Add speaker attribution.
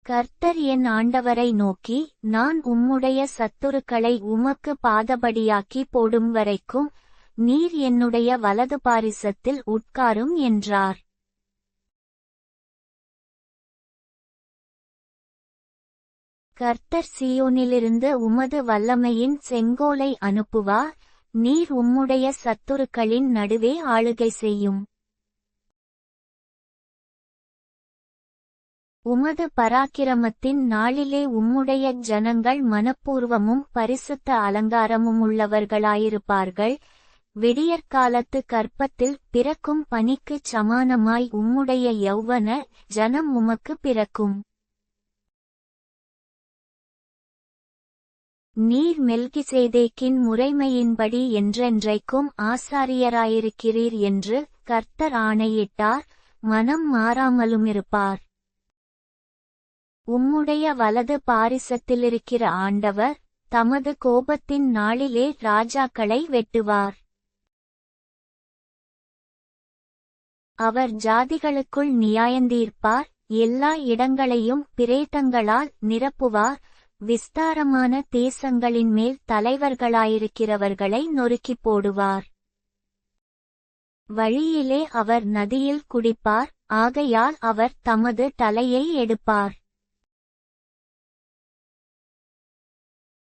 Speaker 1: கர்த்தர் என் ஆண்டவரை நோக்கி, நான் உம்முடைய சத்துருக்களை உமக்கு பாதபடியாக்கி போடும் வரைக்கும் நீர் என்னுடைய வலது பாரிசத்தில் உட்காரும் என்றார். கர்த்தர் சீயோனிலிருந்து உமது வல்லமையின் செங்கோலை அனுப்புவார், நீர் உம்முடைய சத்துருக்களின் நடுவே ஆளுகை செய்யும். உமது பராக்கிரமத்தின் நாளிலே உம்முடைய ஜனங்கள் மனப்பூர்வமும் பரிசுத்த அலங்காரமுமுள்ளவர்களாயிருப்பார்கள். விடியற்காலத்து கர்ப்பத்தில் பிறக்கும் பனிக்குச் சமானமாய் உம்முடைய யௌவன ஜனம் உமக்கு பிறக்கும். நீர் மெல்கிசேதேக்கின் முறைமையின்படி என்றென்றைக்கும் ஆசாரியராயிருக்கிறீர் என்று கர்த்தர் ஆணையிட்டார், மனம் மாறாமலுமிருப்பார். உம்முடைய வலது பாரிசத்திலிருக்கிற ஆண்டவர் தமது கோபத்தின் நாளிலே ராஜாக்களை வெட்டுவார். அவர் ஜாதிகளுக்குள் நியாயந்தீர்ப்பார், எல்லா இடங்களையும் பிரேதங்களால் நிரப்புவார். விஸ்தாரமான தேசங்களின் மேல் தலைவர்களாயிருக்கிறவர்களை நொறுக்கிப் போடுவார். வழியிலே அவர் நதியில் குடிப்பார், ஆகையால் அவர் தமது தலையை எடுப்பார்.